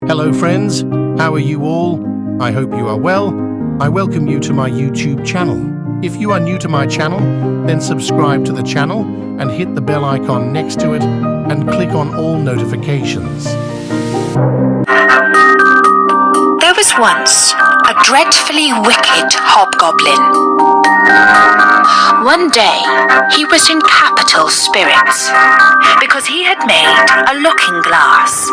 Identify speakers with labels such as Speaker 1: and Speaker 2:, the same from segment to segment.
Speaker 1: Hello friends, how are you all? I hope you are well. I welcome you to my YouTube channel. If you are new to my channel, then subscribe to the channel and hit the bell icon next to it and click on all notifications.
Speaker 2: There was once a dreadfully wicked hobgoblin. One day he was in capital spirits because he had made a looking glass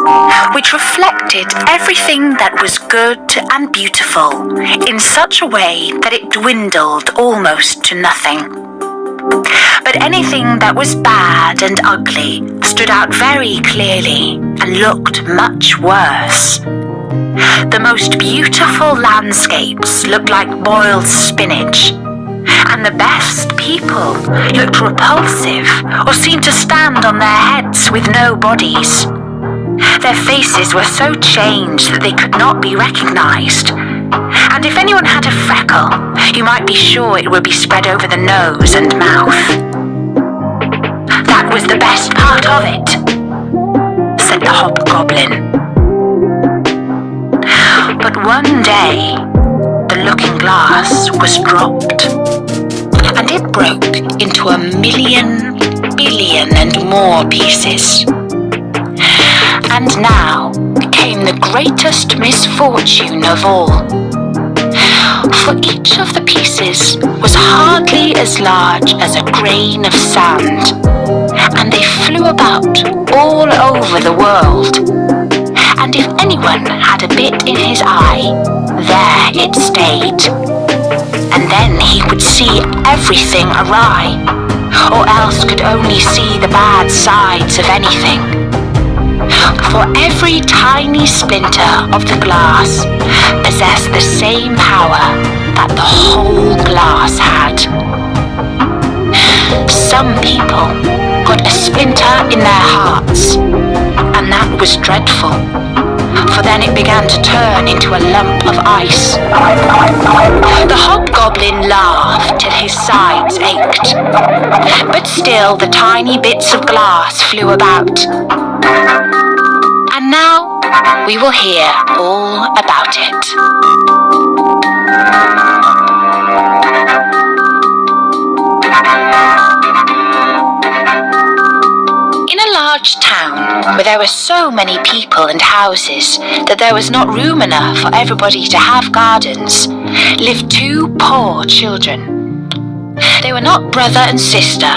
Speaker 2: which reflected everything that was good and beautiful in such a way that it dwindled almost to nothing. But anything that was bad and ugly stood out very clearly and looked much worse. The most beautiful landscapes looked like boiled spinach, and the best people looked repulsive or seemed to stand on their heads with no bodies. Their faces were so changed that they could not be recognized, and if anyone had a freckle, you might be sure it would be spread over the nose and mouth. That was the best part of it, said the hobgoblin. But one day, the looking glass was dropped, and it broke into 1,000,000 billion and more pieces. And now came the greatest misfortune of all. For each of the pieces was hardly as large as a grain of sand, and they flew about all over the world. And if anyone had a bit in his eye, there it stayed. And then he would see everything awry, or else could only see the bad sides of anything. For every tiny splinter of the glass possessed the same power that the whole glass had. Some people got a splinter in their hearts, and that was dreadful, for then it began to turn into a lump of ice. The hobgoblin laughed till his sides ached, but still the tiny bits of glass flew about. And now we will hear all about it. In a large town where there were so many people and houses that there was not room enough for everybody to have gardens, lived two poor children. They were not brother and sister,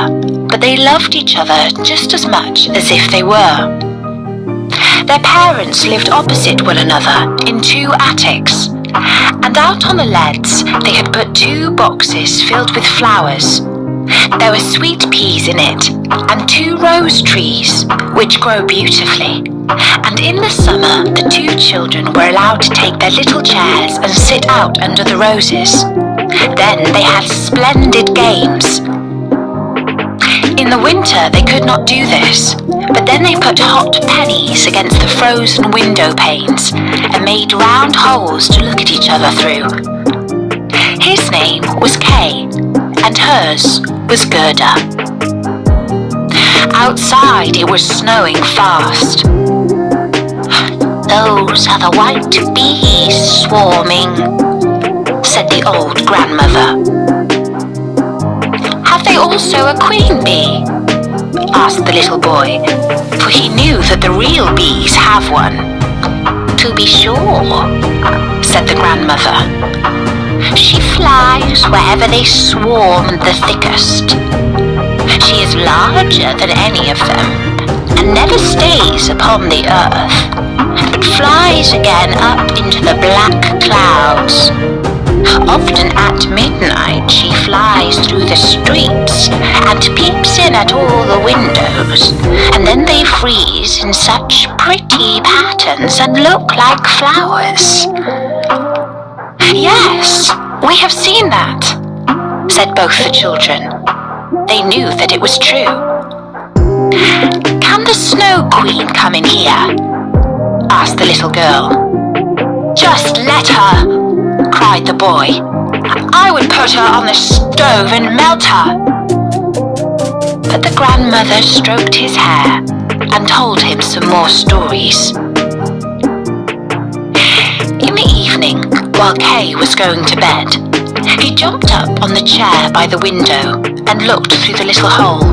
Speaker 2: but they loved each other just as much as if they were. Their parents lived opposite one another in two attics, and out on the leads they had put two boxes filled with flowers. There were sweet peas in it, and two rose trees, which grow beautifully. And in the summer, the two children were allowed to take their little chairs and sit out under the roses. Then they had splendid games. In the winter, they could not do this, but then they put hot pennies against the frozen window panes and made round holes to look at each other through. His name was Kay, and hers was Gerda. Outside it was snowing fast. "Those are the white bees swarming," said the old grandmother. "Have they also a queen bee?" asked the little boy, for he knew that the real bees have one. "To be sure," said the grandmother. "She flies wherever they swarm the thickest. She is larger than any of them, and never stays upon the earth, but flies again up into the black clouds. Often at midnight she flies through the streets and peeps in at all the windows, and then they freeze in such pretty patterns and look like flowers." "Yes, we have seen that," said both the children. They knew that it was true. "Can the Snow Queen come in here?" asked the little girl. "Just let her," cried the boy. "I would put her on the stove and melt her." But the grandmother stroked his hair and told him some more stories. while Kay was going to bed. He jumped up on the chair by the window and looked through the little hole.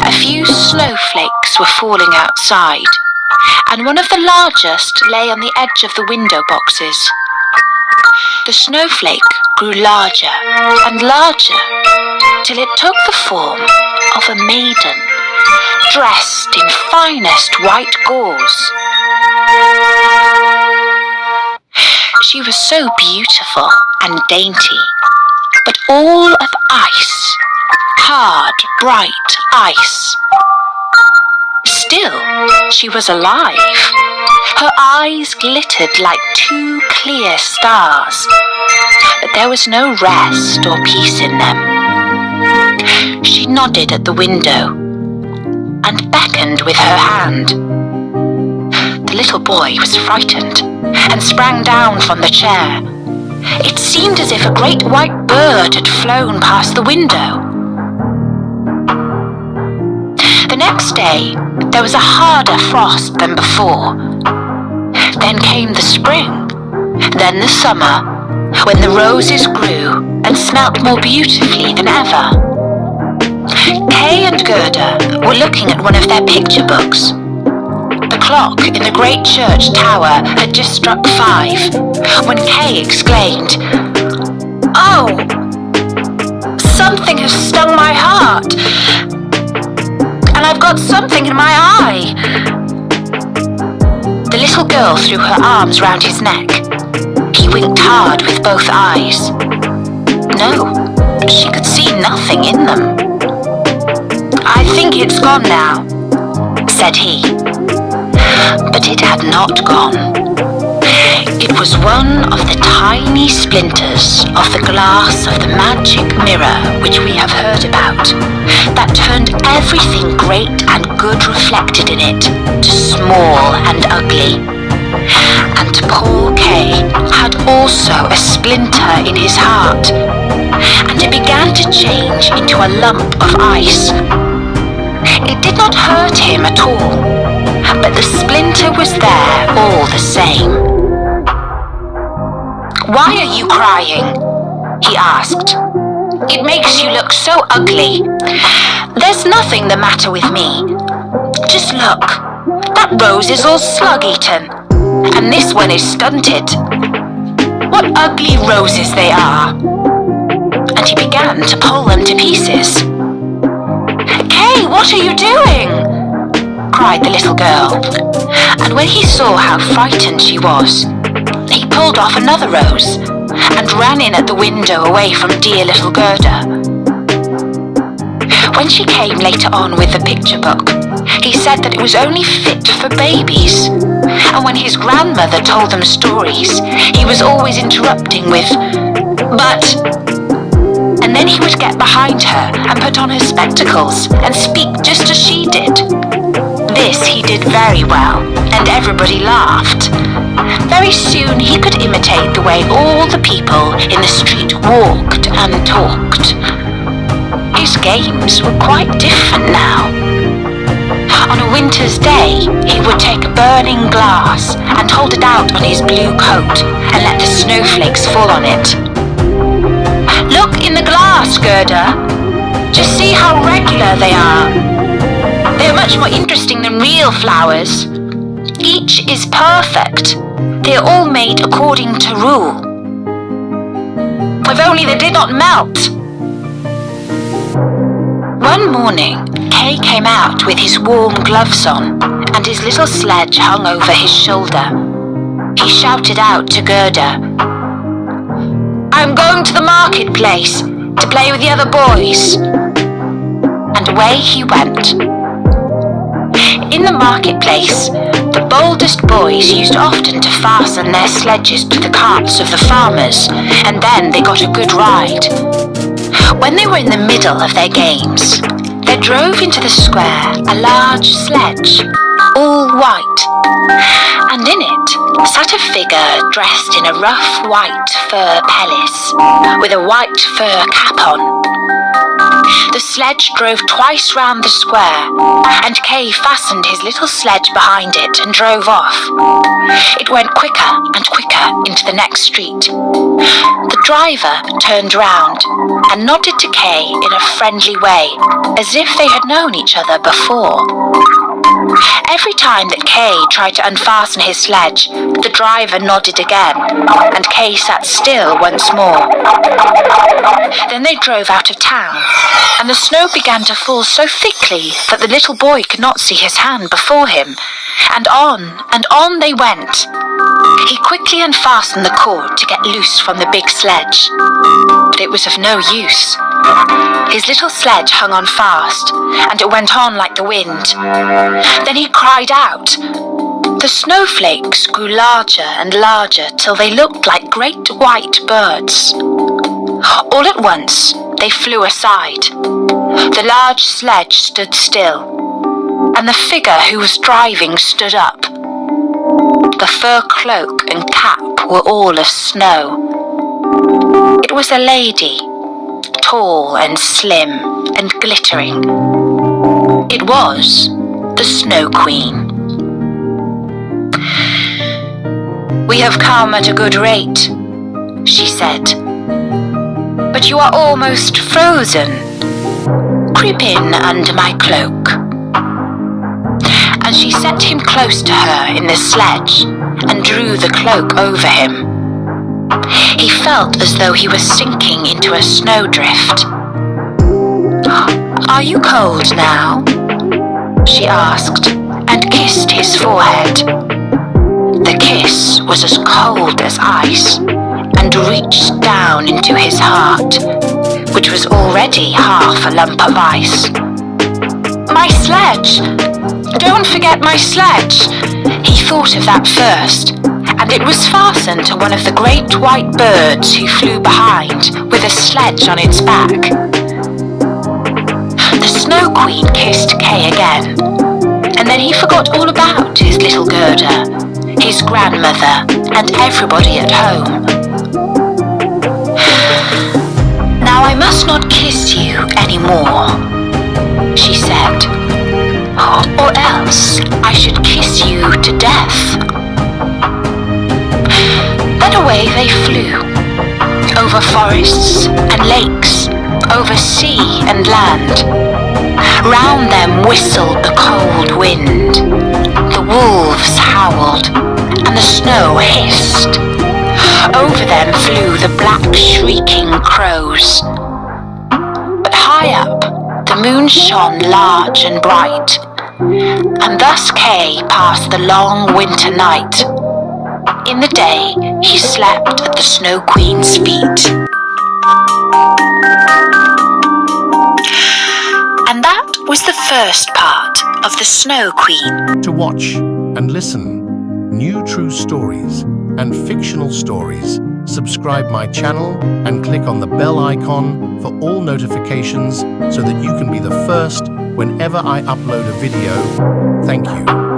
Speaker 2: A few snowflakes were falling outside, and one of the largest lay on the edge of the window boxes. The snowflake grew larger and larger till it took the form of a maiden, dressed in finest white gauze. She was so beautiful and dainty, but all of ice, hard, bright ice. Still, she was alive. Her eyes glittered like two clear stars, but there was no rest or peace in them. She nodded at the window and beckoned with her hand. The little boy was frightened and sprang down from the chair. It seemed as if a great white bird had flown past the window. The next day, there was a harder frost than before. Then came the spring, then the summer, when the roses grew and smelt more beautifully than ever. Kay and Gerda were looking at one of their picture books. The clock in the great church tower had just struck 5 when Kay exclaimed, "Oh, something has stung my heart, and I've got something in my eye." The little girl threw her arms round his neck. He winked hard with both eyes. No, she could see nothing in them. "I think it's gone now," said he. But it had not gone. It was one of the tiny splinters of the glass of the magic mirror which we have heard about, that turned everything great and good reflected in it to small and ugly. And poor Kay had also a splinter in his heart, and it began to change into a lump of ice. It did not hurt him at all, but the splinter was there all the same. "Why are you crying?" he asked. "It makes you look so ugly." "There's nothing the matter with me. Just look, that rose is all slug-eaten, and this one is stunted. What ugly roses they are." And he began to pull them to pieces. "Kay, what are you doing?" cried the little girl. And when he saw how frightened she was, he pulled off another rose and ran in at the window away from dear little Gerda. When she came later on with the picture book, he said that it was only fit for babies. And when his grandmother told them stories, he was always interrupting with, "But..." And then he would get behind her and put on her spectacles and speak just as she did. This he did very well, and everybody laughed. Very soon he could imitate the way all the people in the street walked and talked. His games were quite different now. On a winter's day, he would take a burning glass and hold it out on his blue coat and let the snowflakes fall on it. "Look in the glass, Gerda. Just see how regular they are. They're much more interesting than real flowers. Each is perfect. They're all made according to rule. If only they did not melt." One morning, Kay came out with his warm gloves on, and his little sledge hung over his shoulder. He shouted out to Gerda, "I'm going to the marketplace to play with the other boys." And away he went. In the marketplace, the boldest boys used often to fasten their sledges to the carts of the farmers, and then they got a good ride. When they were in the middle of their games, there drove into the square a large sledge, all white, and in it sat a figure dressed in a rough white fur pelisse, with a white fur cap on. The sledge drove twice round the square, and Kay fastened his little sledge behind it and drove off. It went quicker and quicker into the next street. The driver turned round and nodded to Kay in a friendly way, as if they had known each other before. Every time that Kay tried to unfasten his sledge, the driver nodded again, and Kay sat still once more. Then they drove out of town, and the snow began to fall so thickly that the little boy could not see his hand before him, and on they went. He quickly unfastened the cord to get loose from the big sledge, but it was of no use. His little sledge hung on fast, and it went on like the wind. Then he cried out. The snowflakes grew larger and larger till they looked like great white birds. All at once, they flew aside. The large sledge stood still, and the figure who was driving stood up. The fur cloak and cap were all of snow. It was a lady, tall and slim and glittering. It was the Snow Queen. "We have come at a good rate," she said, "but you are almost frozen. Creep in under my cloak." And she set him close to her in the sledge and drew the cloak over him. He felt as though he was sinking into a snowdrift. "Are you cold now?" she asked, and kissed his forehead. The kiss was as cold as ice and reached down into his heart, which was already half a lump of ice. "My sledge! Don't forget my sledge!" He thought of that first, and it was fastened to one of the great white birds who flew behind with a sledge on its back. The Snow Queen kissed Kay again, and then he forgot all about his little Gerda, his grandmother, and everybody at home. "Now I must not kiss you any more," she said, "or else I should kiss you to death." Then away they flew, over forests and lakes, over sea and land. Round them whistled the cold wind, the wolves howled, and the snow hissed. Over them flew the black shrieking crows. But high up, the moon shone large and bright, and thus Kay passed the long winter night. In the day, he slept at the Snow Queen's feet. And that was the first part of the Snow Queen.
Speaker 1: To watch and listen new true stories and fictional stories, subscribe my channel and click on the bell icon for all notifications so that you can be the first whenever I upload a video. Thank you.